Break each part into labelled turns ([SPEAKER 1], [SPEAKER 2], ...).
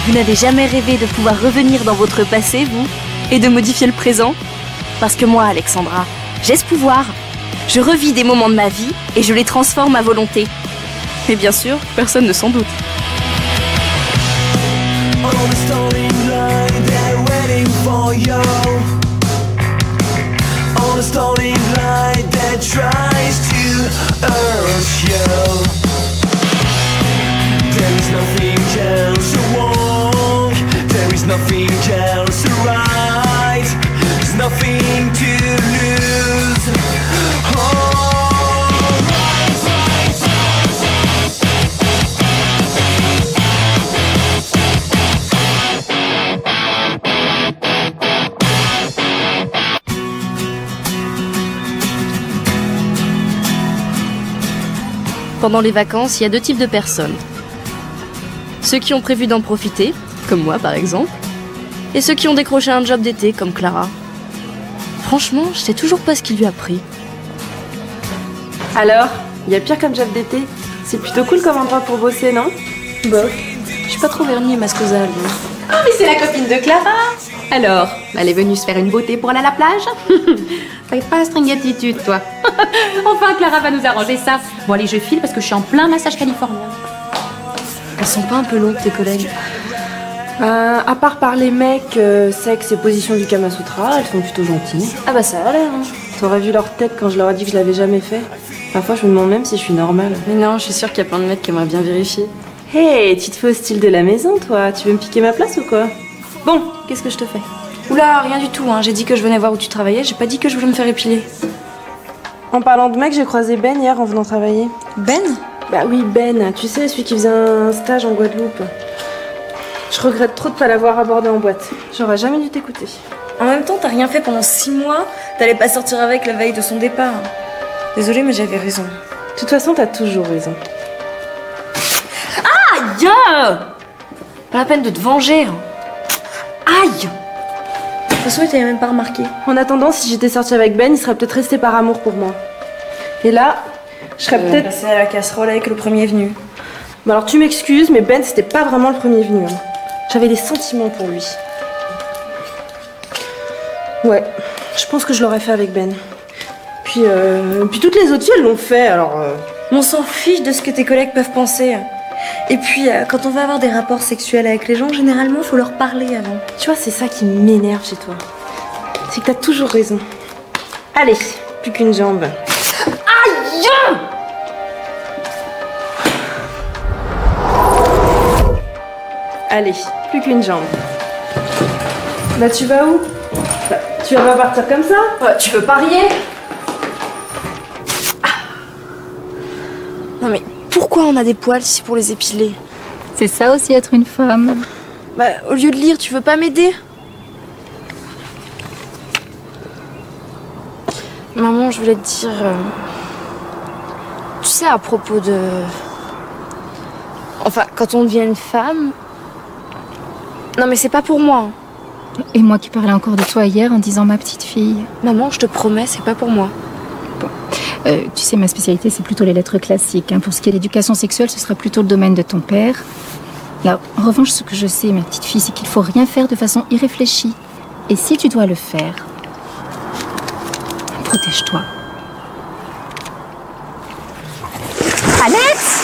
[SPEAKER 1] Vous n'avez jamais rêvé de pouvoir revenir dans votre passé, vous, et de modifier le présent? Parce que moi, Alexandra, j'ai ce pouvoir. Je revis des moments de ma vie et je les transforme à volonté. Et bien sûr, personne ne s'en doute.
[SPEAKER 2] Nothing else to write, there's nothing to lose.
[SPEAKER 1] Pendant les vacances, il y a deux types de personnes. Ceux qui ont prévu d'en profiter, comme moi par exemple, et ceux qui ont décroché un job d'été, comme Clara. Franchement, je sais toujours pas ce qu'il lui a pris.
[SPEAKER 3] Alors, il y a pire comme job d'été. C'est plutôt cool comme endroit pour bosser, non?
[SPEAKER 1] Bof, je suis pas trop vernie et mascosale.
[SPEAKER 4] Oh, mais c'est la copine de Clara. Alors, elle est venue se faire une beauté pour aller à la plage? Fais pas string attitude, toi. Enfin, Clara va nous arranger ça. Bon, allez, je file parce que je suis en plein massage californien.
[SPEAKER 1] Elles sont pas un peu longues, tes collègues?
[SPEAKER 3] À part par les mecs, sexe et position du Kama Sutra, elles sont plutôt gentilles.
[SPEAKER 1] Ah bah ça a l'air, hein.
[SPEAKER 3] T'aurais vu leur tête quand je leur ai dit que je l'avais jamais fait. Parfois, je me demande même si je suis normale.
[SPEAKER 1] Mais non, je suis sûre qu'il y a plein de mecs qui aimeraient bien vérifier.
[SPEAKER 3] Hey, tu te fais au style de la maison, toi. Tu veux me piquer ma place ou quoi?
[SPEAKER 1] Bon, qu'est-ce que je te fais? Oula, rien du tout, hein. J'ai dit que je venais voir où tu travaillais, j'ai pas dit que je voulais me faire épiler.
[SPEAKER 3] En parlant de mec, j'ai croisé Ben hier en venant travailler.
[SPEAKER 1] Ben?
[SPEAKER 3] Bah oui, Ben. Tu sais, celui qui faisait un stage en Guadeloupe. Je regrette trop de pas l'avoir abordé en boîte. J'aurais jamais dû t'écouter.
[SPEAKER 1] En même temps, t'as rien fait pendant 6 mois. T'allais pas sortir avec la veille de son départ. Désolée, mais j'avais raison.
[SPEAKER 3] De toute façon, t'as toujours raison.
[SPEAKER 1] Aïe! Pas la peine de te venger. Aïe! De toute façon, il t'avait même pas remarqué.
[SPEAKER 3] En attendant, si j'étais sortie avec Ben, il serait peut-être resté par amour pour moi. Et là, je serais peut-être...
[SPEAKER 1] passé à la casserole avec le premier venu.
[SPEAKER 3] Bon alors tu m'excuses, mais Ben, c'était pas vraiment le premier venu. Hein. J'avais des sentiments pour lui. Ouais, je pense que je l'aurais fait avec Ben. Puis toutes les autres filles, elles l'ont fait, alors...
[SPEAKER 1] On s'en fiche de ce que tes collègues peuvent penser. Et puis, quand on va avoir des rapports sexuels avec les gens, généralement, faut leur parler avant.
[SPEAKER 3] Tu vois, c'est ça qui m'énerve chez toi. C'est que t'as toujours raison. Allez, plus qu'une jambe.
[SPEAKER 1] Aïe!
[SPEAKER 3] Allez, plus qu'une jambe. Bah tu vas où? Bah, tu vas pas partir comme ça?
[SPEAKER 1] Tu veux parier? Non mais pourquoi on a des poils si c'est pour les épiler?
[SPEAKER 5] C'est ça aussi être une femme.
[SPEAKER 1] Bah au lieu de lire, tu veux pas m'aider? Maman, je voulais te dire... Tu sais, à propos de... Enfin, quand on devient une femme... Non mais c'est pas pour moi.
[SPEAKER 5] Et moi qui parlais encore de toi hier en disant ma petite fille.
[SPEAKER 1] Maman, je te promets, c'est pas pour moi.
[SPEAKER 5] Tu sais, ma spécialité, c'est plutôt les lettres classiques. Hein. Pour ce qui est de l'éducation sexuelle, ce sera plutôt le domaine de ton père. Là, en revanche, ce que je sais, ma petite fille, c'est qu'il faut rien faire de façon irréfléchie. Et si tu dois le faire, protège-toi. Alex!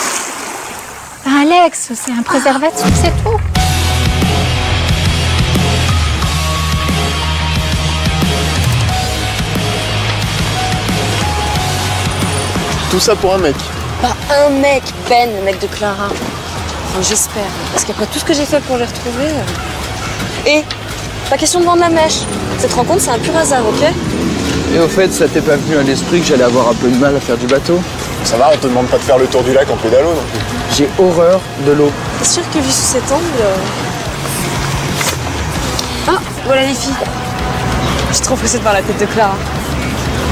[SPEAKER 5] Alex, c'est un préservatif, c'est tout.
[SPEAKER 6] Tout ça pour un mec.
[SPEAKER 1] Pas un mec, Ben, le mec de Clara. Enfin, j'espère. Parce qu'après tout ce que j'ai fait pour les retrouver... Et pas question de vendre la mèche. Cette rencontre, c'est un pur hasard, ok?
[SPEAKER 6] Et au fait, ça t'est pas venu à l'esprit que j'allais avoir un peu de mal à faire du bateau?
[SPEAKER 7] Ça va, on te demande pas de faire le tour du lac en pédalo non plus.
[SPEAKER 6] J'ai horreur de l'eau.
[SPEAKER 1] C'est sûr que vu sous cet angle... Ah, voilà les filles. Je suis trop pressée de voir la tête de Clara.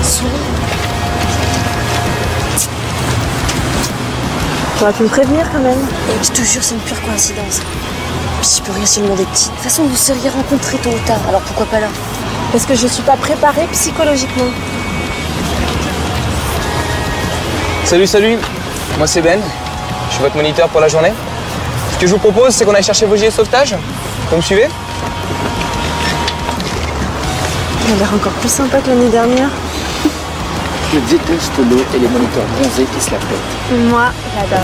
[SPEAKER 1] Souris.
[SPEAKER 3] T'aurais pu me prévenir quand même.
[SPEAKER 1] Je te jure, c'est une pure coïncidence. Puis je peux rien si le monde est petit. De toute façon, vous seriez rencontrés tôt ou tard, alors pourquoi pas là?
[SPEAKER 3] Parce que je suis pas préparée psychologiquement.
[SPEAKER 8] Salut, salut. Moi c'est Ben. Je suis votre moniteur pour la journée. Est-ce que je vous propose, c'est qu'on aille chercher vos gilets de sauvetage. Vous me suivez?
[SPEAKER 3] Il a l'air encore plus sympa que l'année dernière.
[SPEAKER 6] Je déteste l'eau et les moniteurs bronzés qui se la pètent.
[SPEAKER 3] Moi, j'adore.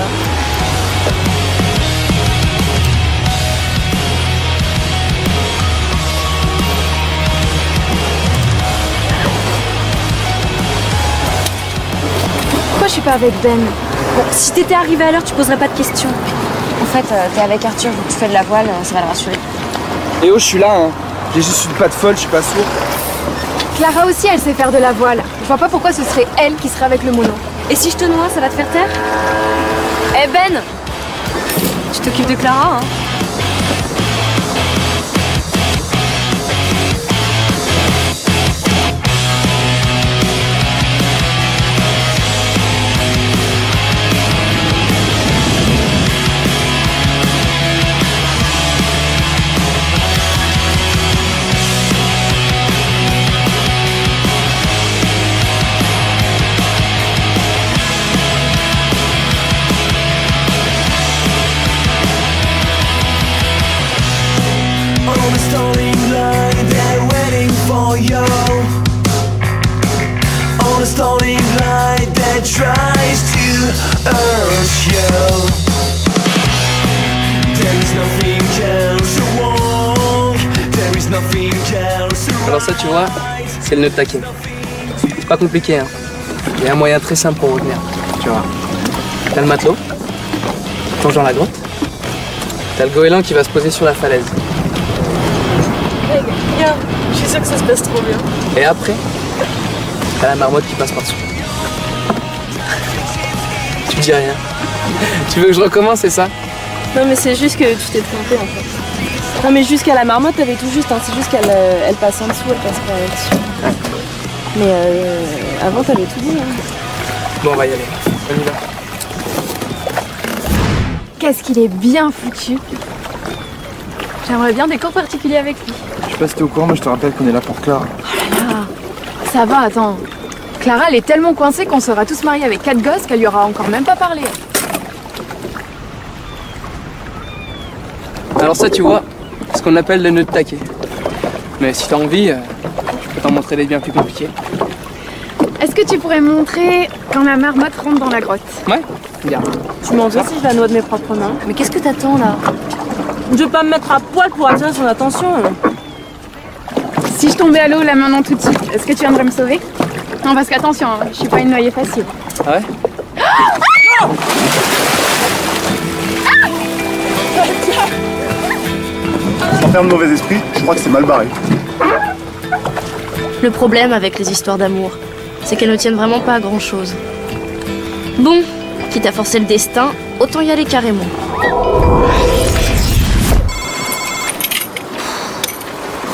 [SPEAKER 1] Pourquoi je suis pas avec Ben? Bon, si t'étais arrivé à l'heure, tu poserais pas de questions. En fait, t'es avec Arthur, vu que tu fais de la voile, ça va le rassurer.
[SPEAKER 6] Léo, je suis là, hein. J'ai juste une patte folle, je suis pas sourd.
[SPEAKER 5] Clara aussi, elle sait faire de la voile. Je vois pas pourquoi ce serait elle qui serait avec le mono.
[SPEAKER 1] Et si je te noie, ça va te faire taire? Eh Ben! Tu t'occupes de Clara, hein?
[SPEAKER 2] On the starting line, they're waiting for you. On the starting line that tries to urge you. There is nothing else wrong. There is nothing else right.
[SPEAKER 8] Alors ça, tu vois, c'est le nœud de taquet. C'est pas compliqué, hein. Il y a un moyen très simple pour revenir, tu vois. T'as le matelot, plonge dans la grotte. T'as le goéland qui va se poser sur la falaise.
[SPEAKER 3] Regarde, je suis sûre que ça se passe trop bien.
[SPEAKER 8] Et après, t'as la marmotte qui passe par-dessus. Tu dis rien. Tu veux que je recommence, c'est ça?
[SPEAKER 3] Non mais c'est juste que tu t'es trompé en fait. Non mais jusqu'à la marmotte t'avais tout juste, hein. C'est juste qu'elle elle passe en dessous, elle passe pas dessus. Mais avant t'avais tout dit. Hein.
[SPEAKER 8] Bon, on va y aller. On y va.
[SPEAKER 5] Qu'est-ce qu'il est bien foutu. J'aimerais bien des cours particuliers avec lui.
[SPEAKER 6] Je sais pas si t'es au courant, mais je te rappelle qu'on est là pour Clara.
[SPEAKER 5] Ça va, attends. Clara, elle est tellement coincée qu'on sera tous mariés avec 4 gosses qu'elle lui aura encore même pas parlé.
[SPEAKER 8] Alors ça, tu vois, c'est ce qu'on appelle le nœud de taquet. Mais si t'as envie, je peux t'en montrer des bien plus compliqués.
[SPEAKER 5] Est-ce que tu pourrais me montrer quand la marmotte rentre dans la grotte?
[SPEAKER 8] Ouais, regarde.
[SPEAKER 3] Tu m'en veux si je la noie de mes propres mains?
[SPEAKER 1] Mais qu'est-ce que t'attends là?
[SPEAKER 3] Je veux pas me mettre à poil pour attirer son attention.
[SPEAKER 5] Si je tombais à l'eau la main dans tout de suite, est-ce que tu viendrais me sauver? Non, parce qu'attention, hein, je suis pas une noyée facile.
[SPEAKER 8] Ah ouais?
[SPEAKER 7] Sans faire de mauvais esprit, je crois que c'est mal barré.
[SPEAKER 1] Le problème avec les histoires d'amour, c'est qu'elles ne tiennent vraiment pas à grand chose. Bon, quitte à forcer le destin, autant y aller carrément.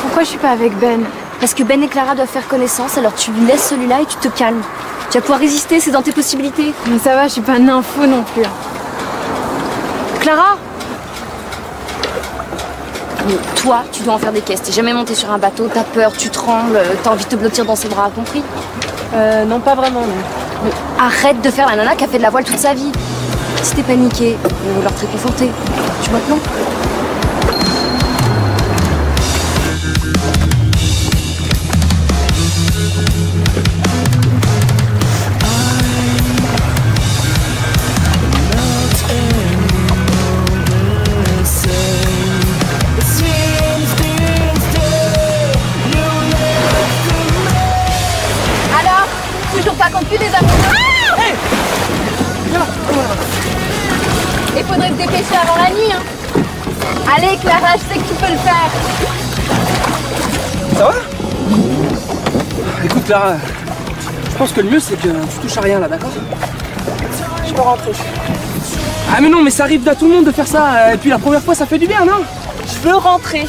[SPEAKER 5] Pourquoi je suis pas avec Ben?
[SPEAKER 1] Parce que Ben et Clara doivent faire connaissance, alors tu lui laisses celui-là et tu te calmes. Tu vas pouvoir résister, c'est dans tes possibilités.
[SPEAKER 5] Mais ça va, je suis pas nympho non plus.
[SPEAKER 1] Clara! Mais toi, tu dois en faire des caisses. T'es jamais monté sur un bateau, t'as peur, tu trembles, t'as envie de te blottir dans ses bras, compris?
[SPEAKER 3] Non, pas vraiment, non.
[SPEAKER 1] Mais arrête de faire la nana qui a fait de la voile toute sa vie. Si t'es paniqué, ils vont vouloir te réconforter. Tu vois que non?
[SPEAKER 5] Alors, toujours pas conclu des amoureux? Il faudrait se dépêcher avant la nuit, hein. Allez, Clara, je sais que tu peux le faire.
[SPEAKER 8] Ça va? Écoute, Clara, je pense que le mieux, c'est que tu touches à rien, là, d'accord?
[SPEAKER 3] Je peux rentrer.
[SPEAKER 8] Ah mais non, mais ça arrive à tout le monde de faire ça. Et puis la première fois, ça fait du bien, non?
[SPEAKER 3] Je veux rentrer.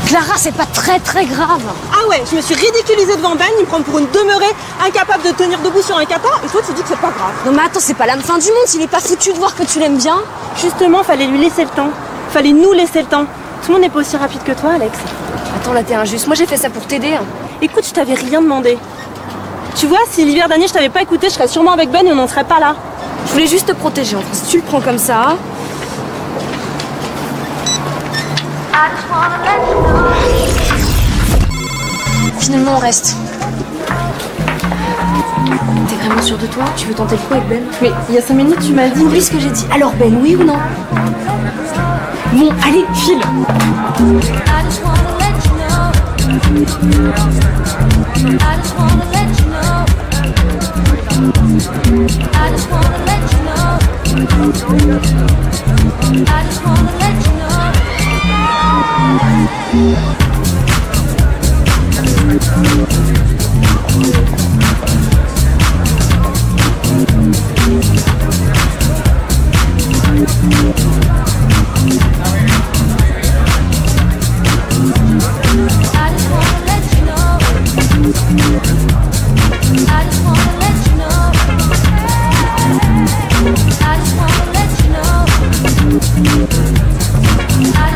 [SPEAKER 1] Clara, c'est pas très grave.
[SPEAKER 3] Ah ouais, je me suis ridiculisée devant Ben, il me prend pour une demeurée incapable de tenir debout sur un cata, et toi tu dis que c'est pas grave.
[SPEAKER 1] Non mais attends, c'est pas la fin du monde, s'il est pas foutu de voir que tu l'aimes bien.
[SPEAKER 3] Justement, fallait lui laisser le temps. Fallait nous laisser le temps. Tout le monde n'est pas aussi rapide que toi, Alex.
[SPEAKER 1] Attends, là t'es injuste, moi j'ai fait ça pour t'aider. Hein.
[SPEAKER 3] Écoute, je t'avais rien demandé. Tu vois, si l'hiver dernier je t'avais pas écouté, je serais sûrement avec Ben et on n'en serait pas là.
[SPEAKER 1] Je voulais juste te protéger, enfin, si tu le prends comme ça... Finalement, on reste. T'es vraiment sûre de toi? Tu veux tenter le coup avec Ben?
[SPEAKER 3] Mais il y a 5 minutes, tu m'as dit...
[SPEAKER 1] Oublie ce que j'ai dit. Alors Ben, oui ou non? Bon, allez, file.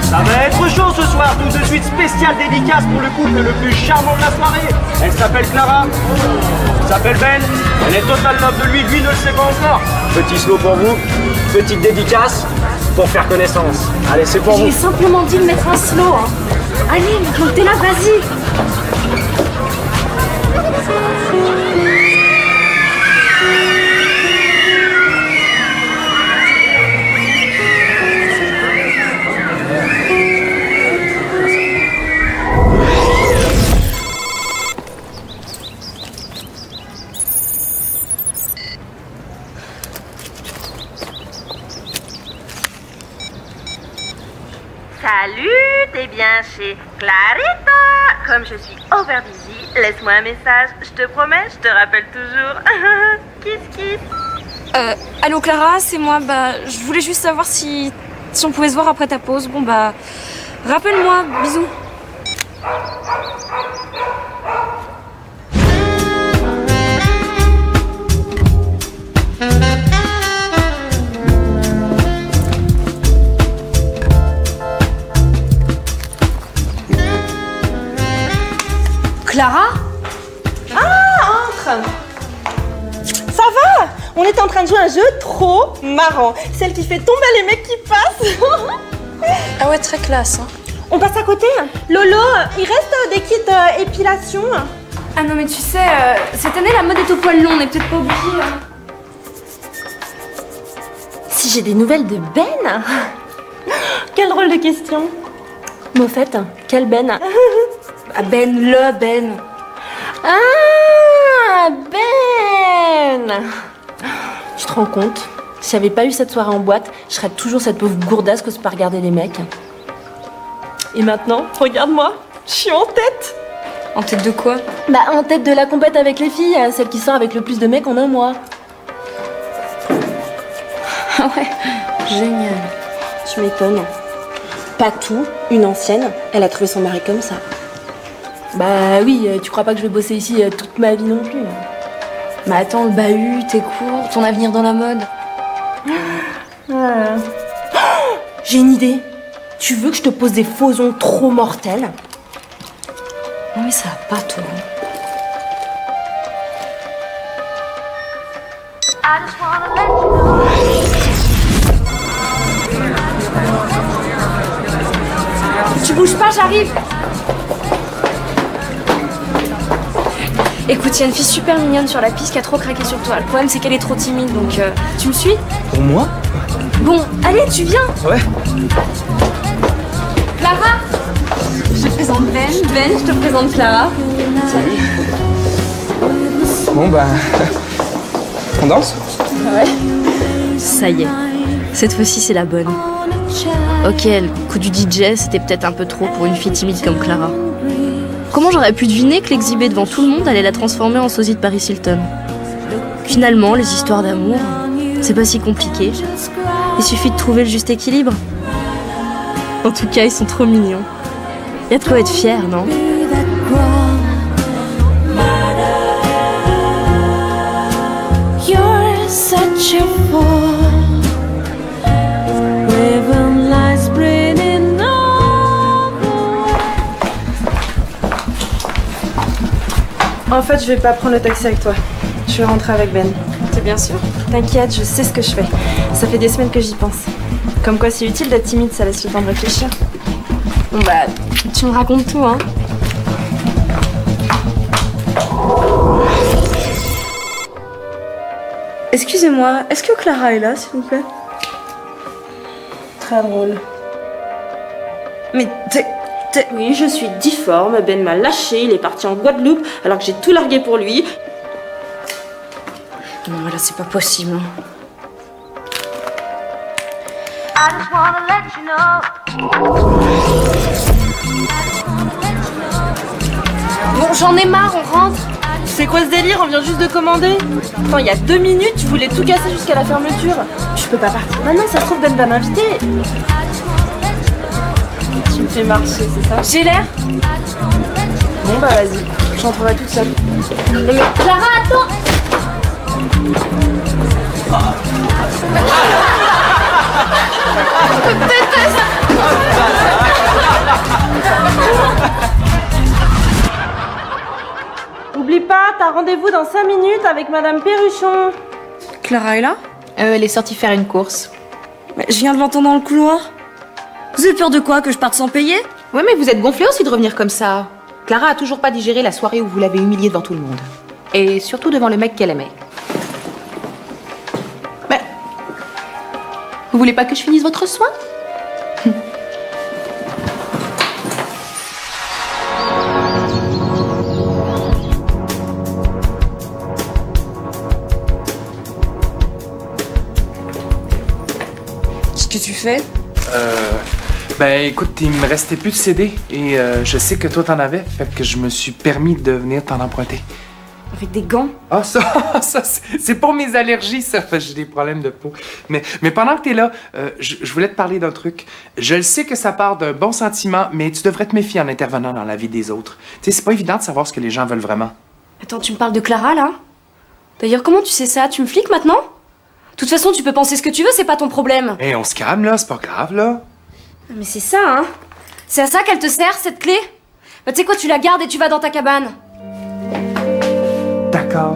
[SPEAKER 9] Ça va être chaud ce soir, tout de suite spécial dédicace pour le couple le plus charmant de la soirée. Elle s'appelle Clara, s'appelle Ben, elle est total love de lui ne le sait pas encore. Petit slow pour vous, petite dédicace pour faire connaissance. Allez, c'est pour vous.
[SPEAKER 1] J'ai simplement dit de mettre un slow. Hein. Allez, t'es là, vas-y.
[SPEAKER 10] Salut, t'es bien chez Clarita. Comme je suis over busy, laisse-moi un message. Je te promets, je te rappelle toujours. Kiss, kiss.
[SPEAKER 1] Allô Clara, c'est moi. Bah, je voulais juste savoir si on pouvait se voir après ta pause. Bon bah, rappelle-moi, bisous. Clara?
[SPEAKER 3] Ah, entre! Ça va? On était en train de jouer à un jeu trop marrant. Celle qui fait tomber les mecs qui passent.
[SPEAKER 1] Ah ouais, très classe. Hein.
[SPEAKER 3] On passe à côté? Lolo, il reste des kits épilation?
[SPEAKER 1] Ah non mais tu sais, cette année la mode est au poil long, on est peut-être pas obligé. Hein.
[SPEAKER 3] Si j'ai des nouvelles de Ben? Quelle drôle de question. Mais au fait, quel Ben?
[SPEAKER 1] Ah Ben, le Ben.
[SPEAKER 3] Ah, Ben! Tu te rends compte? Si j'avais pas eu cette soirée en boîte, je serais toujours cette pauvre gourdasse que se pas regarder les mecs. Et maintenant, regarde-moi, je suis en tête!
[SPEAKER 1] En tête de quoi?
[SPEAKER 3] Bah, en tête de la compète avec les filles, celle qui sort avec le plus de mecs en un mois.
[SPEAKER 1] Ah ouais, génial.
[SPEAKER 3] Tu m'étonnes. Patou, une ancienne, elle a trouvé son mari comme ça. Bah oui, tu crois pas que je vais bosser ici toute ma vie non plus.
[SPEAKER 1] Mais attends, le bahut, tes cours, ton avenir dans la mode.
[SPEAKER 3] Voilà. Oh, j'ai une idée. Tu veux que je te pose des faux ongles trop mortels?
[SPEAKER 1] Non mais ça va pas toi. Tu bouges pas, j'arrive. Écoute, il y a une fille super mignonne sur la piste qui a trop craqué sur toi. Le problème, c'est qu'elle est trop timide, donc tu me suis?
[SPEAKER 8] Pour moi?
[SPEAKER 1] Bon, allez, tu viens.
[SPEAKER 8] Ouais.
[SPEAKER 1] Clara, je te présente Ben. Ben, je te présente Clara.
[SPEAKER 8] Salut. Bon bah... on danse?
[SPEAKER 1] Ouais. Ça y est, cette fois-ci, c'est la bonne. Ok, le coup du DJ, c'était peut-être un peu trop pour une fille timide comme Clara. Comment j'aurais pu deviner que l'exhiber devant tout le monde allait la transformer en sosie de Paris Hilton? Finalement, les histoires d'amour, c'est pas si compliqué. Il suffit de trouver le juste équilibre. En tout cas, ils sont trop mignons. Y a de quoi être fier, non?
[SPEAKER 2] You're such a fool. Ribbon lights spreading over.
[SPEAKER 3] En fait, je vais pas prendre le taxi avec toi. Je vais rentrer avec Ben.
[SPEAKER 1] T'es bien sûr?
[SPEAKER 3] T'inquiète, je sais ce que je fais. Ça fait des semaines que j'y pense. Comme quoi, c'est utile d'être timide, ça laisse le temps de réfléchir. Bon bah, tu me racontes tout, hein. Excusez-moi, est-ce que Clara est là, s'il vous plaît? Très drôle. Mais Oui, je suis difforme, Ben m'a lâché, il est parti en Guadeloupe alors que j'ai tout largué pour lui. Non, là, c'est pas possible. Bon, j'en ai marre, on rentre. C'est quoi ce délire? On vient juste de commander. Attends, il y a 2 minutes, tu voulais tout casser jusqu'à la fermeture. Je peux pas partir maintenant, ça se trouve Ben va m'inviter. Tu me fais marcher, c'est ça? J'ai l'air? Bon bah vas-y, j'entrerai toute seule. Mais Clara, attends! Je te déteste! Oublie pas, t'as rendez-vous dans 5 minutes avec Madame Perruchon. Clara est là?
[SPEAKER 4] Elle est sortie faire une course.
[SPEAKER 3] Mais je viens de l'entendre dans le couloir. Vous avez peur de quoi? Que je parte sans payer?
[SPEAKER 4] Ouais, mais vous êtes gonflé aussi de revenir comme ça. Clara a toujours pas digéré la soirée où vous l'avez humiliée devant tout le monde. Et surtout devant le mec qu'elle aimait. Mais... Vous voulez pas que je finisse votre soin?
[SPEAKER 3] Qu'est-ce que tu fais?
[SPEAKER 11] Ben écoute, il me restait plus de CD et je sais que toi t'en avais, fait que je me suis permis de venir t'en emprunter.
[SPEAKER 3] Avec des gants?
[SPEAKER 11] Ah ça c'est pour mes allergies, ça, j'ai des problèmes de peau. Mais pendant que t'es là, je voulais te parler d'un truc. Je le sais que ça part d'un bon sentiment, mais tu devrais te méfier en intervenant dans la vie des autres. Tu sais, c'est pas évident de savoir ce que les gens veulent vraiment.
[SPEAKER 3] Attends, tu me parles de Clara, là? D'ailleurs, comment tu sais ça? Tu me fliques maintenant? De toute façon, tu peux penser ce que tu veux, c'est pas ton problème.
[SPEAKER 11] Hé, on se calme là, c'est pas grave là.
[SPEAKER 3] Mais c'est ça, hein? C'est à ça qu'elle te sert, cette clé? Bah tu sais quoi, tu la gardes et tu vas dans ta cabane.
[SPEAKER 11] D'accord.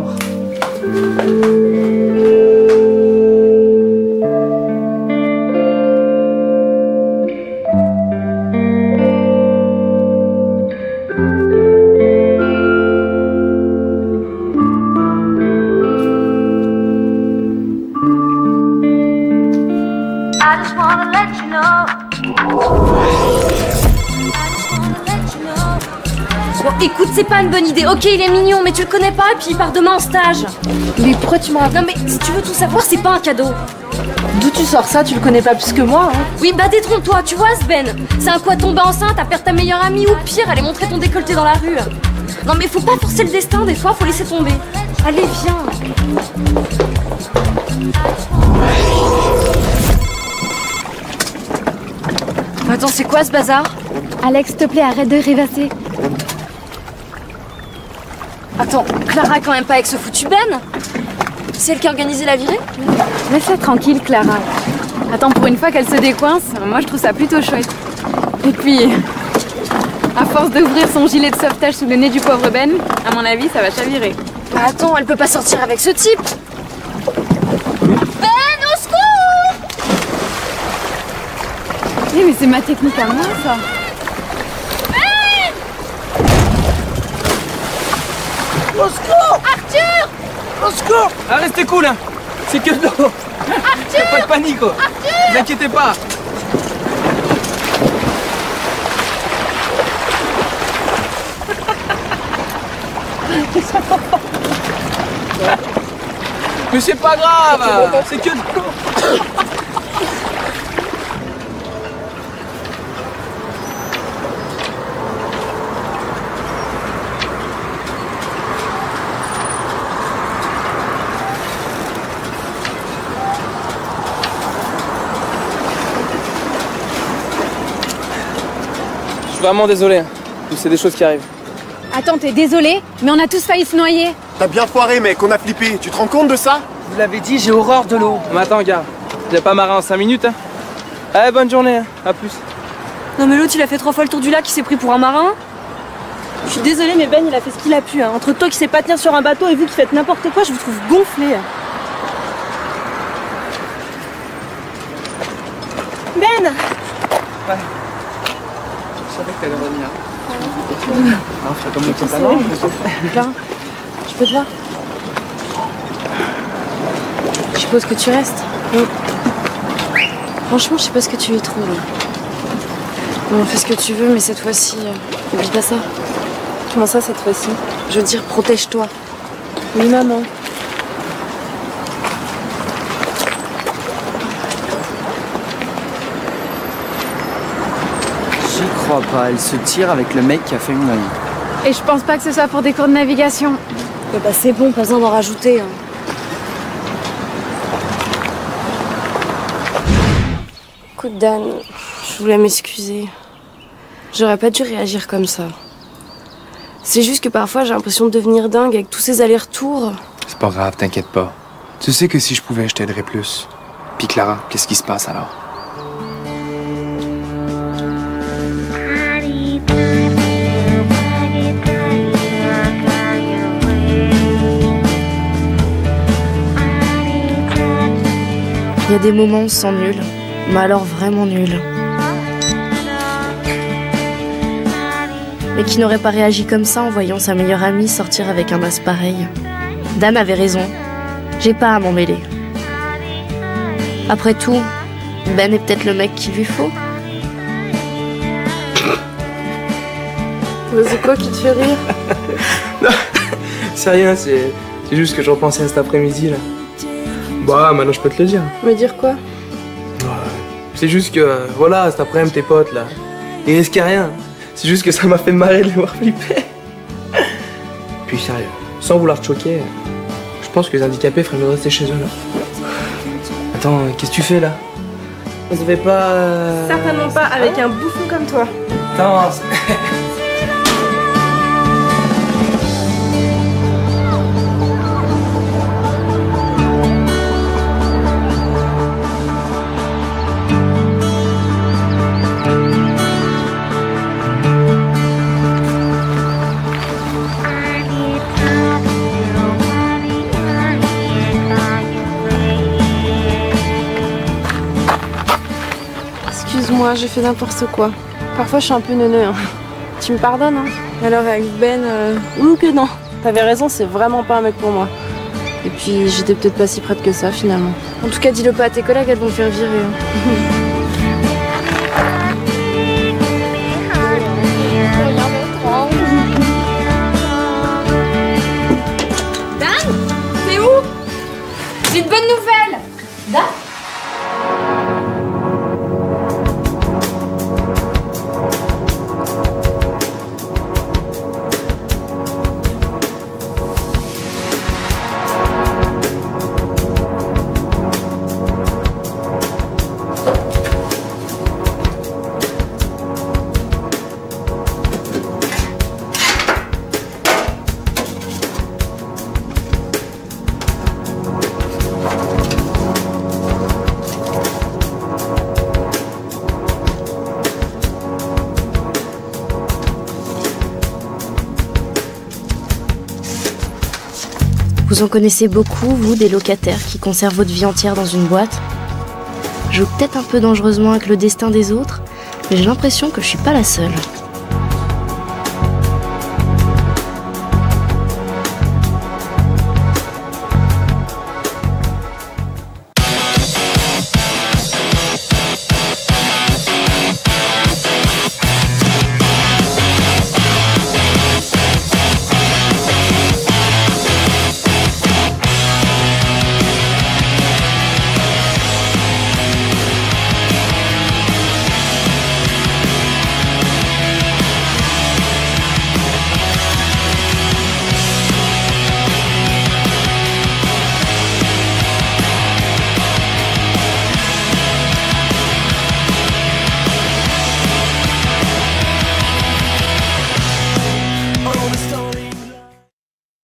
[SPEAKER 3] Bon, écoute, c'est pas une bonne idée. Ok, il est mignon, mais tu le connais pas et puis il part demain en stage. Mais pourquoi tu m'as... Non mais si tu veux tout savoir, c'est pas un cadeau. D'où tu sors ça? Tu le connais pas plus que moi, hein? Oui, bah détrompe-toi, tu vois, Sven. C'est un coup à tomber enceinte, à perdre ta meilleure amie ou pire, aller montrer ton décolleté dans la rue. Non mais faut pas forcer le destin, des fois, faut laisser tomber. Allez, viens. Attends, c'est quoi ce bazar?
[SPEAKER 5] Alex, s'il te plaît, arrête de rêvasser.
[SPEAKER 3] Attends, Clara quand même pas avec ce foutu Ben? C'est elle qui a organisé la virée?
[SPEAKER 5] Laisse-la tranquille, Clara. Attends, pour une fois qu'elle se décoince, moi je trouve ça plutôt chouette. Et puis, à force d'ouvrir son gilet de sauvetage sous le nez du pauvre Ben, à mon avis, ça va chavirer.
[SPEAKER 3] Bah attends, elle peut pas sortir avec ce type. Ben, au secours!
[SPEAKER 5] Eh, mais c'est ma technique à moi, ça.
[SPEAKER 9] Au secours!
[SPEAKER 3] Arthur!
[SPEAKER 9] Au secours!
[SPEAKER 8] Ah, restez cool, hein. C'est que de l'eau.
[SPEAKER 3] Arthur!
[SPEAKER 8] Pas de panique, quoi.
[SPEAKER 3] Arthur!
[SPEAKER 8] Ne vous inquiétez pas. Mais c'est pas grave. C'est que de l'eau. Je suis vraiment désolé. C'est des choses qui arrivent.
[SPEAKER 5] Attends, t'es désolé, mais on a tous failli se noyer.
[SPEAKER 7] T'as bien foiré, mec, on a flippé. Tu te rends compte de ça?
[SPEAKER 8] Vous l'avez dit, j'ai horreur de l'eau. Mais attends, gars. J'ai pas marré en 5 minutes, hein. Allez, bonne journée, hein. À plus.
[SPEAKER 3] Non mais l'autre il a fait 3 fois le tour du lac, il s'est pris pour un marin. Je suis désolée mais Ben il a fait ce qu'il a pu. Hein. Entre toi qui sais pas tenir sur un bateau et vous qui faites n'importe quoi, je vous trouve gonflé. Ben!
[SPEAKER 8] Ouais.
[SPEAKER 6] que t'allais revenir. On ferait comme le pantalon.
[SPEAKER 3] Clara, je peux te voir? Je suppose que tu restes. Franchement, je sais pas ce que tu y trouves. Bon, fais ce que tu veux, mais cette fois-ci, oublie pas ça. Comment ça, cette fois-ci? Je veux dire, protège-toi. Oui, maman.
[SPEAKER 6] J'y crois pas, elle se tire avec le mec qui a fait une nuit.
[SPEAKER 5] Et je pense pas que ce soit pour des cours de navigation.
[SPEAKER 3] Bah c'est bon, pas besoin d'en rajouter. Hein. Écoute Dan, je voulais m'excuser. J'aurais pas dû réagir comme ça. C'est juste que parfois j'ai l'impression de devenir dingue avec tous ces allers-retours.
[SPEAKER 11] C'est pas grave, t'inquiète pas. Tu sais que si je pouvais, je t'aiderais plus. Puis Clara, qu'est-ce qui se passe alors?
[SPEAKER 3] Il y a des moments où on se sent nul, mais alors vraiment nul. Mais qui n'aurait pas réagi comme ça en voyant sa meilleure amie sortir avec un as pareil? Dan avait raison, j'ai pas à m'en mêler. Après tout, Ben est peut-être le mec qu'il lui faut. C'est quoi qui te fait rire?
[SPEAKER 8] Non, c'est rien, c'est juste que je repensais à cet après-midi là. Bah, maintenant je peux te le dire.
[SPEAKER 3] Me dire quoi?
[SPEAKER 8] C'est juste que, voilà, cet après-midi, tes potes là, ils risquaient rien. C'est juste que ça m'a fait marrer de les voir flipper. Puis sérieux, sans vouloir te choquer, je pense que les handicapés feraient mieux de rester chez eux là. Attends, qu'est-ce que tu fais là? On se fait pas...
[SPEAKER 3] Certainement pas avec un bouffon comme toi.
[SPEAKER 8] Attends,
[SPEAKER 3] Excuse-moi, j'ai fait n'importe quoi. Parfois, je suis un peu neuneux. Hein. Tu me pardonnes, hein? Alors, avec Ben, ou que non. T'avais raison, c'est vraiment pas un mec pour moi. Et puis, j'étais peut-être pas si prête que ça, finalement. En tout cas, dis-le pas à tes collègues, elles vont me faire virer. Hein.
[SPEAKER 5] Dan, t'es où? J'ai une bonne nouvelle. Dan?
[SPEAKER 3] Vous en connaissez beaucoup, vous, des locataires qui conservent votre vie entière dans une boîte? Je joue peut-être un peu dangereusement avec le destin des autres, mais j'ai l'impression que je suis pas la seule.